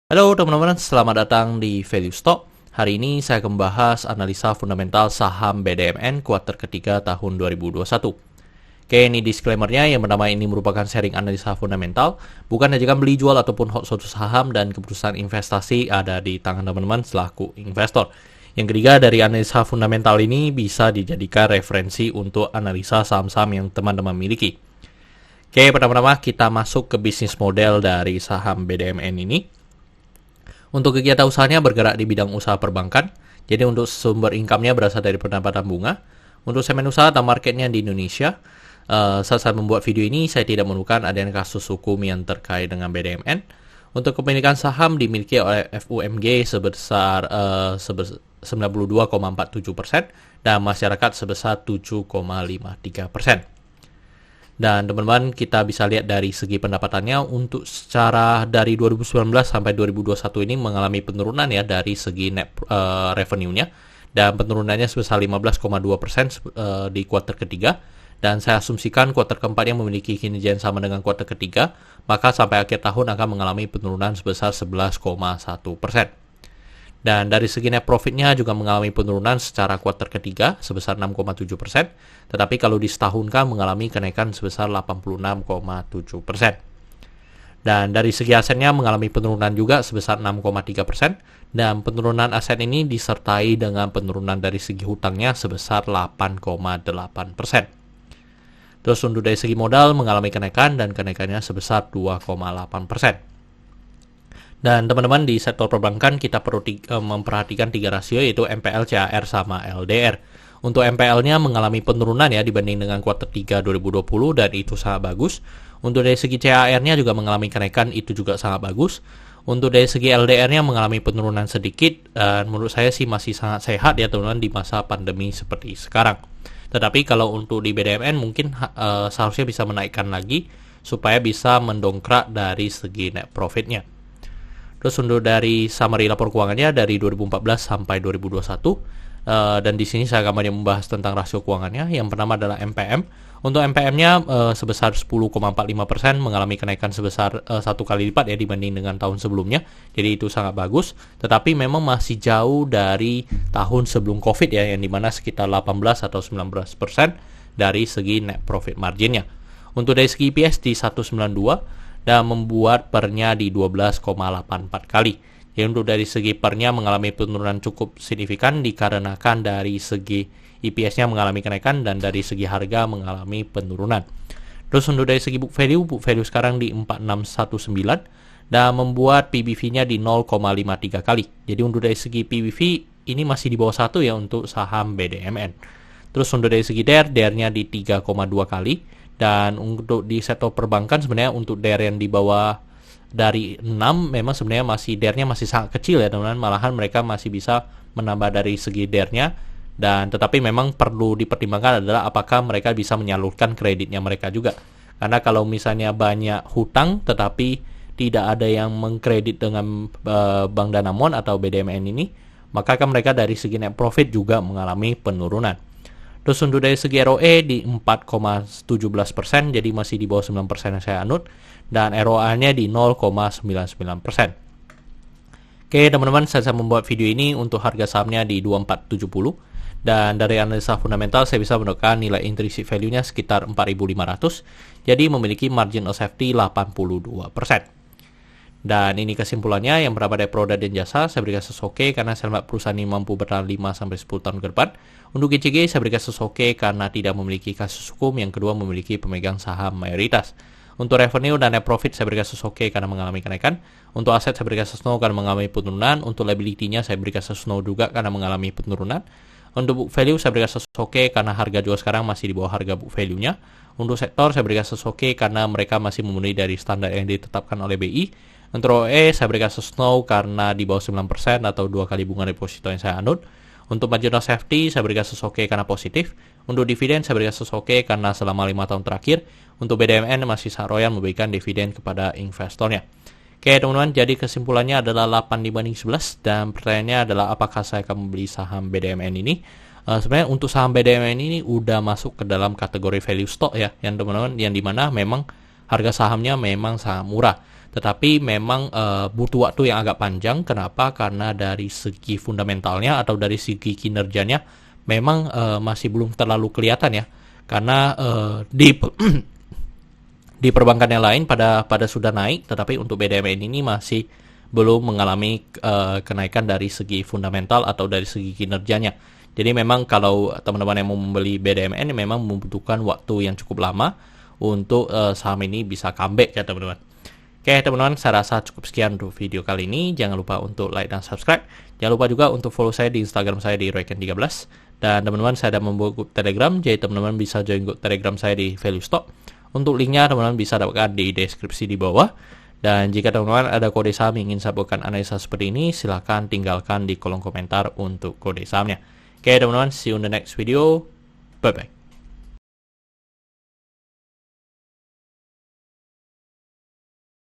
Halo teman-teman, selamat datang di Value Stock. Hari ini saya akan membahas analisa fundamental saham BDMN kuartal ketiga tahun 2021. Oke, ini disclaimer-nya yang pertama ini merupakan sharing analisa fundamental, bukan ajakan beli jual ataupun hot suatu saham dan keputusan investasi ada di tangan teman-teman selaku investor. Yang ketiga, dari analisa fundamental ini bisa dijadikan referensi untuk analisa saham-saham yang teman-teman miliki. Oke, pertama-tama kita masuk ke bisnis model dari saham BDMN ini. Untuk kegiatan usahanya bergerak di bidang usaha perbankan, jadi untuk sumber income-nya berasal dari pendapatan bunga. Untuk segmen usaha atau marketnya di Indonesia, saat saya membuat video ini, saya tidak menemukan adanya kasus hukum yang terkait dengan BDMN. Untuk kepemilikan saham dimiliki oleh FUMG sebesar 92,47% dan masyarakat sebesar 7,53%. Dan teman-teman kita bisa lihat dari segi pendapatannya untuk secara dari 2019 sampai 2021 ini mengalami penurunan ya dari segi net revenue-nya, dan penurunannya sebesar 15,2% di kuartal ketiga, dan saya asumsikan kuartal keempat yang memiliki kinerja yang sama dengan kuartal ketiga, maka sampai akhir tahun akan mengalami penurunan sebesar 11,1%. Dan dari segi net profit-nya juga mengalami penurunan secara kuartal ketiga sebesar 6,7%, tetapi kalau disetahunkan mengalami kenaikan sebesar 86,7%. Dan dari segi asetnya mengalami penurunan juga sebesar 6,3%, dan penurunan aset ini disertai dengan penurunan dari segi hutangnya sebesar 8,8%. Terus untuk dari segi modal mengalami kenaikan dan kenaikannya sebesar 2,8%. Dan teman-teman di sektor perbankan kita perlu memperhatikan tiga rasio, yaitu MPL, CAR, sama LDR. Untuk MPL-nya mengalami penurunan ya dibanding dengan kuartal 3 2020 dan itu sangat bagus. Untuk dari segi CAR-nya juga mengalami kenaikan, itu juga sangat bagus. Untuk dari segi LDR-nya mengalami penurunan sedikit dan menurut saya sih masih sangat sehat ya teman-teman di masa pandemi seperti sekarang. Tetapi kalau untuk di BDMN mungkin seharusnya bisa menaikkan lagi supaya bisa mendongkrak dari segi net profit-nya. Terus untuk dari summary lapor keuangannya dari 2014 sampai 2021, dan di sini saya akan banyak membahas tentang rasio keuangannya. Yang pertama adalah MPM. Untuk MPM-nya sebesar 10,45% mengalami kenaikan sebesar 1 kali lipat ya dibanding dengan tahun sebelumnya. Jadi itu sangat bagus. Tetapi memang masih jauh dari tahun sebelum COVID ya, yang dimana sekitar 18 atau 19% dari segi net profit margin-nya. Untuk dari segi EPS di 192 dan membuat pernya di 12,84 kali. Jadi untuk dari segi pernya mengalami penurunan cukup signifikan dikarenakan dari segi EPS-nya mengalami kenaikan dan dari segi harga mengalami penurunan. Terus untuk dari segi book value sekarang di 4619 dan membuat PBV-nya di 0,53 kali. Jadi untuk dari segi PBV ini masih di bawah 1 ya untuk saham BDMN. Terus untuk dari segi DER-nya di 3,2 kali. Dan untuk di sektor perbankan sebenarnya untuk DER yang di bawah dari 6 memang sebenarnya masih DER-nya masih sangat kecil ya teman-teman, malahan mereka masih bisa menambah dari segi DER-nya, dan tetapi memang perlu dipertimbangkan adalah apakah mereka bisa menyalurkan kreditnya mereka juga, karena kalau misalnya banyak hutang tetapi tidak ada yang mengkredit dengan Bank Danamon atau BDMN ini, maka kan mereka dari segi net profit juga mengalami penurunan. Terus untuk dari segi ROE di 4,17%, jadi masih di bawah 9% yang saya anut, dan ROA-nya di 0,99%. Oke teman-teman, saya membuat video ini untuk harga sahamnya di 2470, dan dari analisa fundamental saya bisa menemukan nilai intrinsic value-nya sekitar 4.500, jadi memiliki margin of safety 82%. Dan ini kesimpulannya, yang pertama dari produk dan jasa, saya berikan sesoke karena saya melihat perusahaan ini mampu bertahan 5-10 tahun ke depan. Untuk GCG, saya berikan sesoke karena tidak memiliki kasus hukum, yang kedua memiliki pemegang saham mayoritas. Untuk revenue dan net profit, saya berikan sesoke karena mengalami kenaikan. Untuk aset, saya berikan sesno karena mengalami penurunan. Untuk liability-nya, saya berikan sesno juga karena mengalami penurunan. Untuk book value, saya berikan sesoke karena harga jual sekarang masih di bawah harga book value-nya. Untuk sektor, saya berikan sesoke karena mereka masih memenuhi dari standar yang ditetapkan oleh BI. Untuk ROE, saya berikan sesno karena di bawah 9% atau 2 kali bunga deposito yang saya anut. Untuk margin of safety, saya berikan sesoke karena positif. Untuk dividen, saya berikan sesoke karena selama 5 tahun terakhir. Untuk BDMN masih sangat royal memberikan dividen kepada investornya. Oke teman-teman, jadi kesimpulannya adalah 8/11, dan pertanyaannya adalah apakah saya akan membeli saham BDMN ini. Sebenarnya untuk saham BDMN ini udah masuk ke dalam kategori value stock ya, yang teman-teman, yang dimana memang harga sahamnya memang sangat murah. tetapi memang butuh waktu yang agak panjang. Kenapa? Karena dari segi fundamentalnya atau dari segi kinerjanya memang masih belum terlalu kelihatan ya. Karena di perbankan yang lain pada sudah naik, tetapi untuk BDMN ini masih belum mengalami kenaikan dari segi fundamental atau dari segi kinerjanya. Jadi memang kalau teman-teman yang mau membeli BDMN memang membutuhkan waktu yang cukup lama untuk saham ini bisa comeback ya teman-teman. Oke teman-teman, saya rasa cukup sekian untuk video kali ini. Jangan lupa untuk like dan subscribe. Jangan lupa juga untuk follow saya di Instagram saya di Royken13. Dan teman-teman, saya ada membuat grup Telegram, jadi teman-teman bisa join grup Telegram saya di Value Stock. Untuk linknya teman-teman bisa dapatkan di deskripsi di bawah. Dan jika teman-teman ada kode saham yang ingin saya buatkan analisa seperti ini, silahkan tinggalkan di kolom komentar untuk kode sahamnya. Oke teman-teman, see you on the next video. Bye-bye.